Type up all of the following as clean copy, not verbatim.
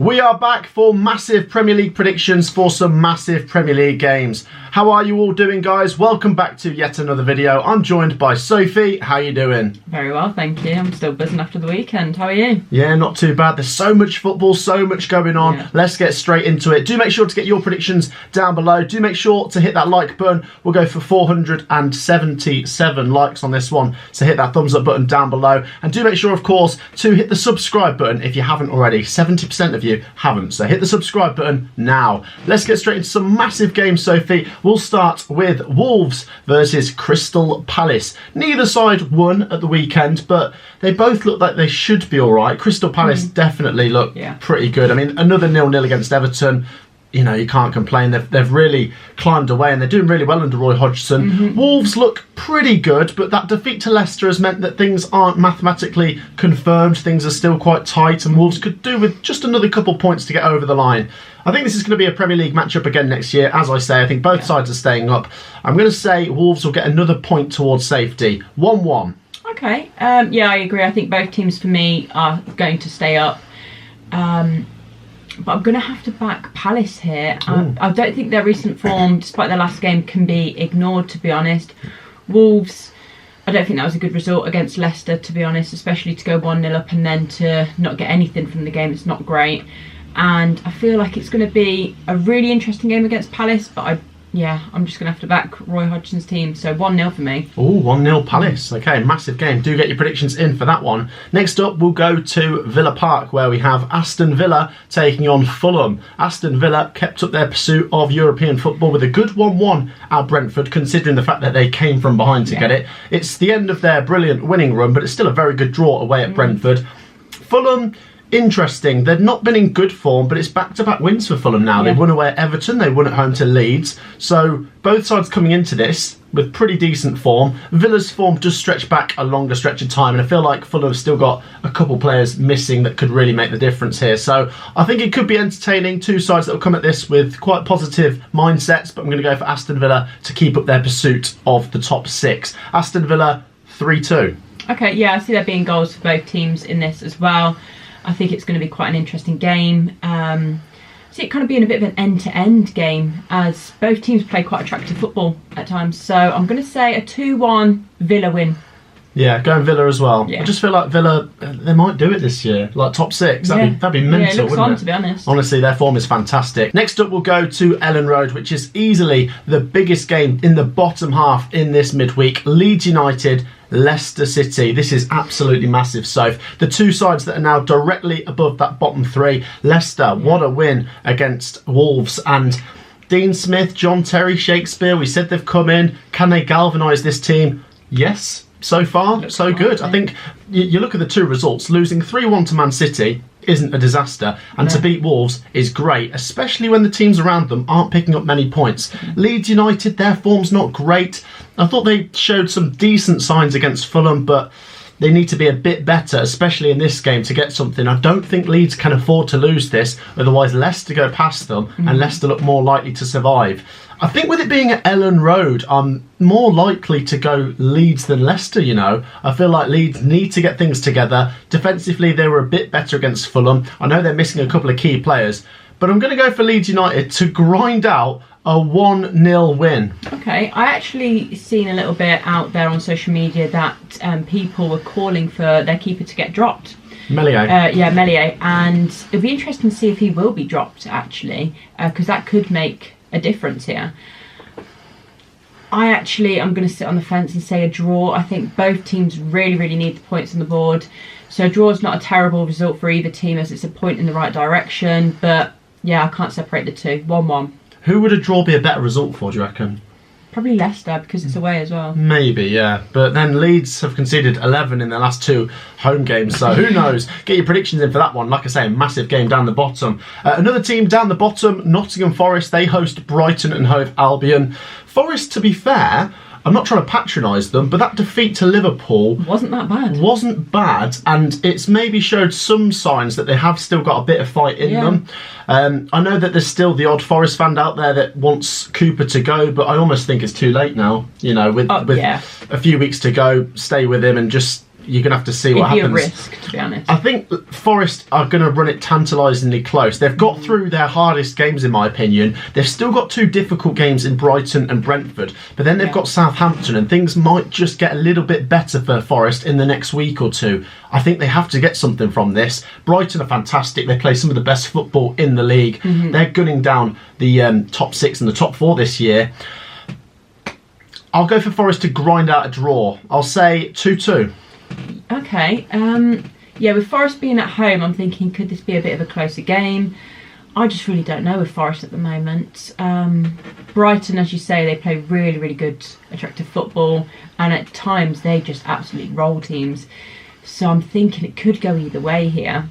We are back for massive Premier League predictions for some massive Premier League games. How are you all doing, guys? Welcome back to yet another video. I'm joined by Sophie. How are you doing? Very well, thank you. I'm still buzzing after the weekend. How are you? Yeah, not too bad. There's so much football, so much going on. Yeah. Let's get straight into it. Do make sure to get your predictions down below. Do make sure to hit that like button. We'll go for 477 likes on this one. So hit that thumbs up button down below. And do make sure, of course, to hit the subscribe button if you haven't already. 70% of you haven't, so hit the subscribe button now. Let's get straight into some massive games, Sophie. We'll start with Wolves versus Crystal Palace. Neither side won at the weekend, but they both look like they should be all right. Crystal Palace definitely look pretty good. I mean, another 0-0 against Everton. You know, you can't complain. They've really climbed away and they're doing really well under Roy Hodgson. Wolves look pretty good, but that defeat to Leicester has meant that things aren't mathematically confirmed. Things are still quite tight and Wolves could do with just another couple points to get over the line. I think this is going to be a Premier League matchup again next year. As I say, I think both sides are staying up. I'm going to say Wolves will get another point towards safety. 1-1. Okay. Yeah, I agree. I think both teams for me are going to stay up. But I'm going to have to back Palace here. I don't think their recent form, despite their last game, can be ignored, to be honest. Wolves, I don't think that was a good result against Leicester, to be honest, especially to go 1-0 up and then to not get anything from the game. It's not great. And I feel like it's going to be a really interesting game against Palace, but I'm just going to have to back Roy Hodgson's team. So 1-0 for me. Oh, 1-0 Palace. Okay, massive game. Do get your predictions in for that one. Next up, we'll go to Villa Park, where we have Aston Villa taking on Fulham. Aston Villa kept up their pursuit of European football with a good 1-1 at Brentford, considering the fact that they came from behind to get it. It's the end of their brilliant winning run, but it's still a very good draw away at Brentford. Fulham, interesting. They've not been in good form, but it's back-to-back wins for Fulham now. They won away at Everton, they won at home to Leeds. So both sides coming into this with pretty decent form. Villa's form does stretch back a longer stretch of time, and I feel like Fulham have still got a couple players missing that could really make the difference here. So I think it could be entertaining. Two sides that will come at this with quite positive mindsets, but I'm going to go for Aston Villa to keep up their pursuit of the top six. Aston Villa 3-2. Okay, yeah, I see there being goals for both teams in this as well. I think it's going to be quite an interesting game. I see it kind of being a bit of an end-to-end game, as both teams play quite attractive football at times. So I'm going to say a 2-1 Villa win. Yeah, going Villa as well. Yeah. I just feel like Villa, they might do it this year, like top six. That'd be mental, it looks wouldn't on, it? to be honest. Honestly, their form is fantastic. Next up, we'll go to Ellen Road, which is easily the biggest game in the bottom half in this midweek. Leeds United, Leicester City. This is absolutely massive, Soph. The two sides that are now directly above that bottom three. Leicester, what a win against Wolves. And Dean Smith, John Terry, Shakespeare, we said they've come in. Can they galvanise this team? Yes. So far, so good. I think you look at the two results. Losing 3-1 to Man City isn't a disaster, and to beat Wolves is great, especially when the teams around them aren't picking up many points. Leeds United, their form's not great. I thought they showed some decent signs against Fulham, but they need to be a bit better, especially in this game, to get something. I don't think Leeds can afford to lose this, otherwise Leicester go past them and Leicester look more likely to survive. I think with it being at Ellen Road, I'm more likely to go Leeds than Leicester, you know. I feel like Leeds need to get things together. Defensively, they were a bit better against Fulham. I know they're missing a couple of key players, but I'm going to go for Leeds United to grind out a 1-0 win. Okay, I actually seen a little bit out there on social media that people were calling for their keeper to get dropped. Meslier. Meslier. And it'll be interesting to see if he will be dropped, actually, because that could make a difference here. I'm going to sit on the fence and say a draw. I think both teams really, really need the points on the board. So a draw is not a terrible result for either team, as it's a point in the right direction. But yeah, I can't separate the two. 1-1. Who would a draw be a better result for, do you reckon? Probably Leicester, because it's away as well. Maybe, yeah. But then Leeds have conceded 11 in their last two home games, so who knows? Get your predictions in for that one. Like I say, a massive game down the bottom. Another team down the bottom, Nottingham Forest. They host Brighton and Hove Albion. Forest, to be fair, I'm not trying to patronise them, but that defeat to Liverpool wasn't that bad. Wasn't bad, and it's maybe showed some signs that they have still got a bit of fight in them. I know that there's still the odd Forest fan out there that wants Cooper to go, but I almost think it's too late now. You know, with a few weeks to go, stay with him and just you're going to have to see what happens. It'd be a risk, to be honest. I think Forest are going to run it tantalisingly close. They've got through their hardest games, in my opinion. They've still got 2 difficult games in Brighton and Brentford, but then they've got Southampton, and things might just get a little bit better for Forest in the next week or two. I think they have to get something from this. Brighton are fantastic. They play some of the best football in the league. They're gunning down the top 6 and the top 4 this year. I'll go for Forest to grind out a draw. I'll say 2-2. Okay. Yeah, with Forest being at home, I'm thinking, could this be a bit of a closer game? I just really don't know with Forest at the moment. Brighton, as you say, they play really, really good, attractive football, and at times they just absolutely roll teams. So I'm thinking it could go either way here.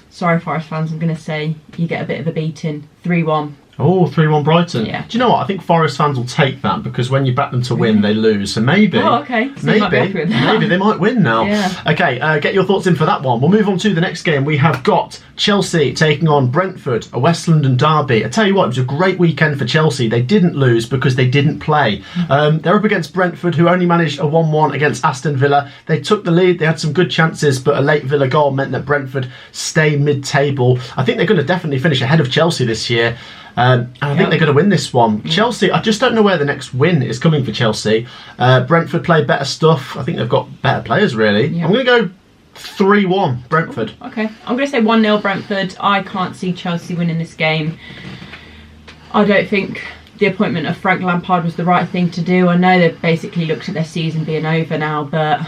Sorry, Forest fans, I'm going to say you get a bit of a beating. 3-1. Oh, 3-1 Brighton. Yeah. Do you know what? I think Forest fans will take that, because when you back them to win, they lose. So maybe. Oh, okay. So you might be happy with that. Maybe they might win now. Yeah. Okay, get your thoughts in for that one. We'll move on to the next game. We have got Chelsea taking on Brentford, a West London derby. I tell you what, it was a great weekend for Chelsea. They didn't lose because they didn't play. They're up against Brentford, who only managed a 1-1 against Aston Villa. They took the lead. They had some good chances, but a late Villa goal meant that Brentford stay mid-table. I think they're going to definitely finish ahead of Chelsea this year. And I think they're going to win this one. Chelsea, I just don't know where the next win is coming for Chelsea. Brentford play better stuff. I think they've got better players, really. Yeah. I'm going to go 3-1 Brentford. Okay, I'm going to say 1-0 Brentford. I can't see Chelsea winning this game. I don't think the appointment of Frank Lampard was the right thing to do. I know they've basically looked at their season being over now, but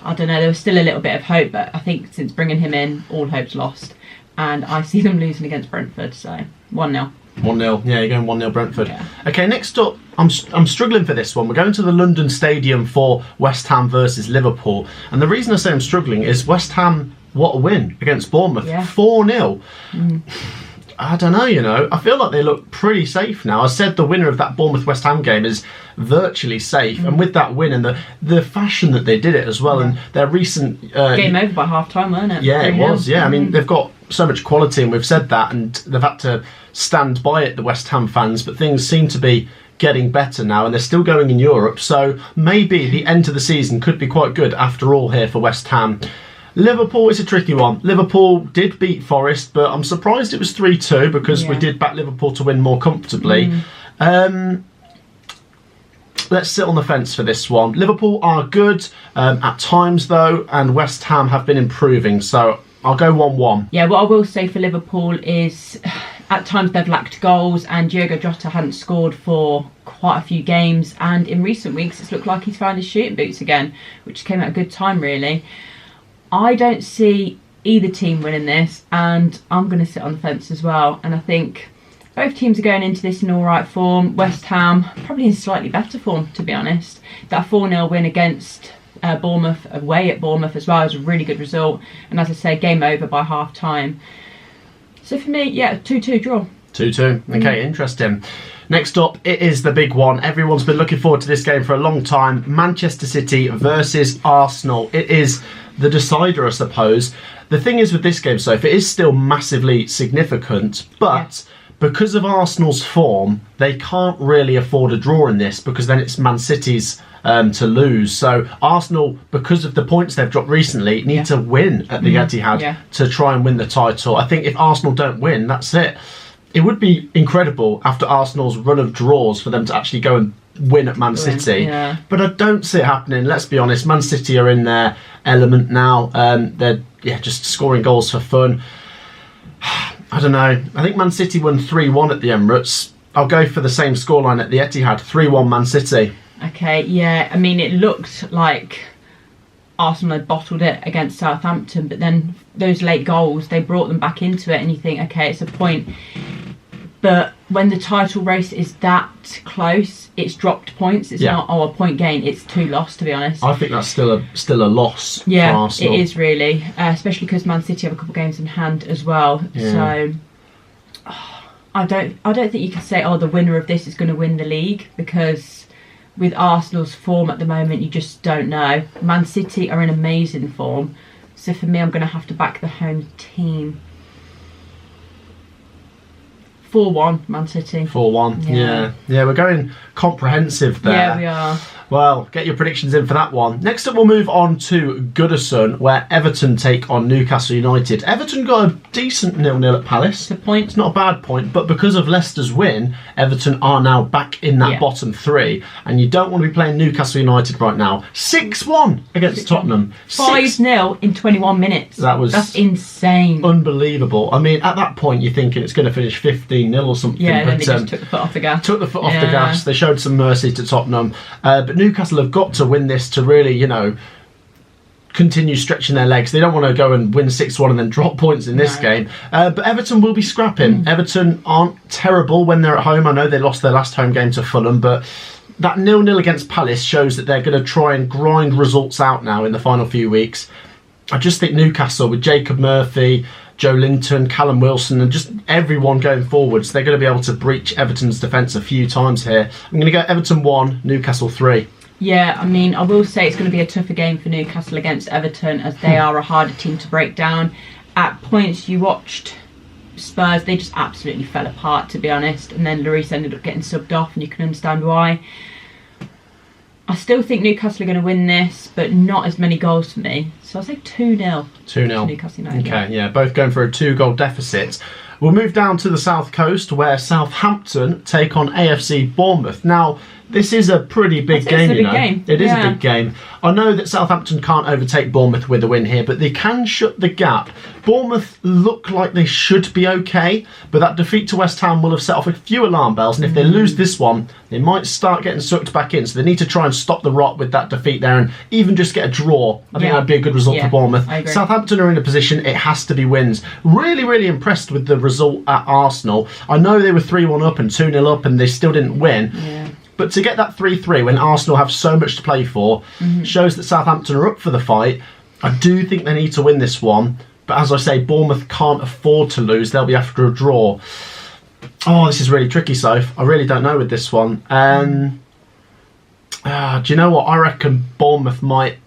I don't know, there was still a little bit of hope, but I think since bringing him in, all hope's lost. And I see them losing against Brentford, so 1-0. 1-0, yeah, you're going 1-0 Brentford. Yeah. Okay, next up, I'm struggling for this one. We're going to the London Stadium for West Ham versus Liverpool. And the reason I say I'm struggling is West Ham, what a win against Bournemouth. 4-0. I don't know, I feel like they look pretty safe now. I said the winner of that Bournemouth-West Ham game is virtually safe. And with that win and the fashion that they did it as well, and their recent... game over by half-time, wasn't it? Yeah, it was, yeah. I mean, they've got so much quality, and we've said that, and they've had to stand by it, the West Ham fans, but things seem to be getting better now, and they're still going in Europe, so maybe the end of the season could be quite good after all here for West Ham. Liverpool is a tricky one. Liverpool did beat Forest, but I'm surprised it was 3-2 because we did back Liverpool to win more comfortably. Let's sit on the fence for this one. Liverpool are good at times, though, and West Ham have been improving, so I'll go 1-1. Yeah, what I will say for Liverpool is at times they've lacked goals, and Diogo Jota hadn't scored for quite a few games, and in recent weeks it's looked like he's found his shooting boots again, which came at a good time, really. I don't see either team winning this, and I'm going to sit on the fence as well, and I think both teams are going into this in all right form. West Ham probably in slightly better form, to be honest. That 4-0 win against Bournemouth, away at Bournemouth as well, is a really good result, and as I say, game over by half time. So for me, yeah, 2-2 draw. 2-2. Okay, interesting. Next up, it is the big one. Everyone's been looking forward to this game for a long time. Manchester City versus Arsenal. It is the decider, I suppose. The thing is with this game, Sophie, it is still massively significant, but because of Arsenal's form, they can't really afford a draw in this, because then it's Man City's to lose. So Arsenal, because of the points they've dropped recently, need to win at the Etihad to try and win the title. I think if Arsenal don't win, that's it. It would be incredible after Arsenal's run of draws for them to actually go and win at Man City. But I don't see it happening. Let's be honest, Man City are in their element now. They're just scoring goals for fun. I don't know. I think Man City won 3-1 at the Emirates. I'll go for the same scoreline at the Etihad, 3-1 Man City. Okay, yeah. I mean, it looked like Arsenal had bottled it against Southampton, but then those late goals, they brought them back into it, and you think, okay, it's a point. But when the title race is that close, it's dropped points. It's not, a point gain. It's 2 loss, to be honest. I think that's still a loss for Arsenal. It is really, especially because Man City have a couple of games in hand as well. So I don't think you can say, the winner of this is going to win the league, because with Arsenal's form at the moment, you just don't know. Man City are in amazing form, so for me, I'm going to have to back the home team. 4-1 Man City. 4-1. Yeah, we're going comprehensive there. Yeah, we are. Well, get your predictions in for that one. Next up, we'll move on to Goodison, where Everton take on Newcastle United. Everton got a decent 0-0 at Palace. It's a point. It's not a bad point, but because of Leicester's win, Everton are now back in that bottom three, and you don't want to be playing Newcastle United right now. 6-1 against Tottenham. 5-0 in 21 minutes. That's insane. Unbelievable. I mean, at that point, you're thinking it's going to finish 15-0 or something. Yeah, but then they just took the foot off the gas. Took the foot off the gas. They showed some mercy to Tottenham. But Newcastle have got to win this to really, continue stretching their legs. They don't want to go and win 6-1 and then drop points in this game. But Everton will be scrapping. Everton aren't terrible when they're at home. I know they lost their last home game to Fulham, but that 0-0 against Palace shows that they're going to try and grind results out now in the final few weeks. I just think Newcastle, with Jacob Murphy, Joe Linton, Callum Wilson, and just everyone going forwards, they're going to be able to breach Everton's defence a few times here. I'm going to go Everton 1, Newcastle 3. Yeah, I mean, I will say it's going to be a tougher game for Newcastle against Everton, as they are a harder team to break down. At points, you watched Spurs, they just absolutely fell apart, to be honest, and then Lloris ended up getting subbed off, and you can understand why. I still think Newcastle are going to win this, but not as many goals for me. So I'll say 2-0. 2-0. Newcastle United. Okay, yeah, both going for a 2-goal deficit. We'll move down to the south coast, where Southampton take on AFC Bournemouth. Now, this is a pretty big game, It is a big game. I know that Southampton can't overtake Bournemouth with a win here, but they can shut the gap. Bournemouth look like they should be okay, but that defeat to West Ham will have set off a few alarm bells, and if they lose this one, they might start getting sucked back in, so they need to try and stop the rot with that defeat there and even just get a draw. I think that'd be a good result for Bournemouth. Southampton are in a position, it has to be wins. Really, really impressed with the result at Arsenal. I know they were 3-1 up and 2-0 up and they still didn't win. Yeah. But to get that 3-3 when Arsenal have so much to play for shows that Southampton are up for the fight. I do think they need to win this one. But as I say, Bournemouth can't afford to lose. They'll be after a draw. Oh, this is really tricky, Soph. I really don't know with this one. Do you know what? I reckon Bournemouth might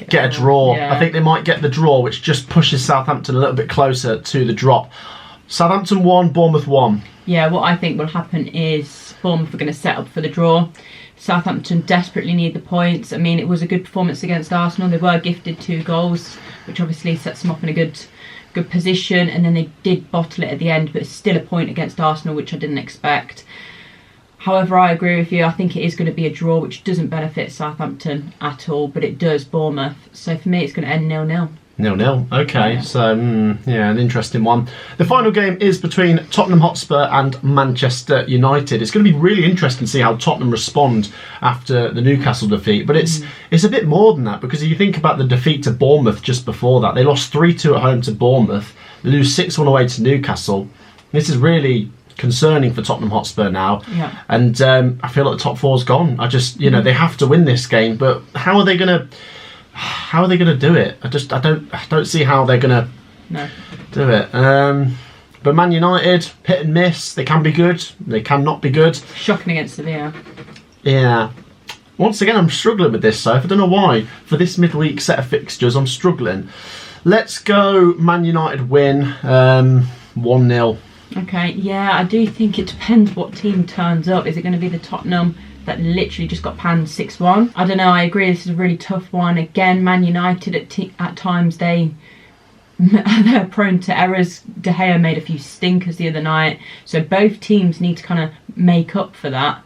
get a draw. I think they might get the draw, which just pushes Southampton a little bit closer to the drop. Southampton 1, Bournemouth 1. Yeah, what I think will happen is Bournemouth are going to set up for the draw. Southampton desperately need the points. I mean, it was a good performance against Arsenal. They were gifted 2 goals, which obviously sets them off in a good position. And then they did bottle it at the end, but it's still a point against Arsenal, which I didn't expect. However, I agree with you. I think it is going to be a draw, which doesn't benefit Southampton at all, but it does Bournemouth. So for me, it's going to end 0-0. 0-0. Okay, so an interesting one. The final game is between Tottenham Hotspur and Manchester United. It's going to be really interesting to see how Tottenham respond after the Newcastle defeat. But it's a bit more than that, because if you think about the defeat to Bournemouth just before that, they lost 3-2 at home to Bournemouth. They lose 6-1 away to Newcastle. This is really concerning for Tottenham Hotspur now. Yeah. And I feel like the top four's gone. I just, they have to win this game, but how are they going to do it? I don't see how they're going to do it. But Man United, hit and miss. They can be good. They cannot be good. Shocking against Sevilla. Yeah. Once again, I'm struggling with this, so I don't know why. For this midweek set of fixtures, I'm struggling. Let's go Man United win 1-0. Okay, yeah, I do think it depends what team turns up. Is it going to be the Tottenham that literally just got panned 6-1? I don't know, I agree, this is a really tough one. Again, Man United at times, they're prone to errors. De Gea made a few stinkers the other night. So both teams need to kind of make up for that.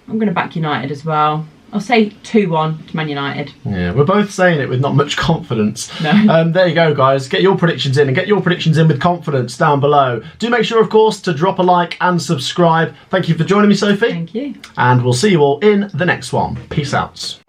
I'm going to back United as well. I'll say 2-1 to Man United. Yeah, we're both saying it with not much confidence. No. There you go, guys. Get your predictions in, and get your predictions in with confidence down below. Do make sure, of course, to drop a like and subscribe. Thank you for joining me, Sophie. Thank you. And we'll see you all in the next one. Peace out.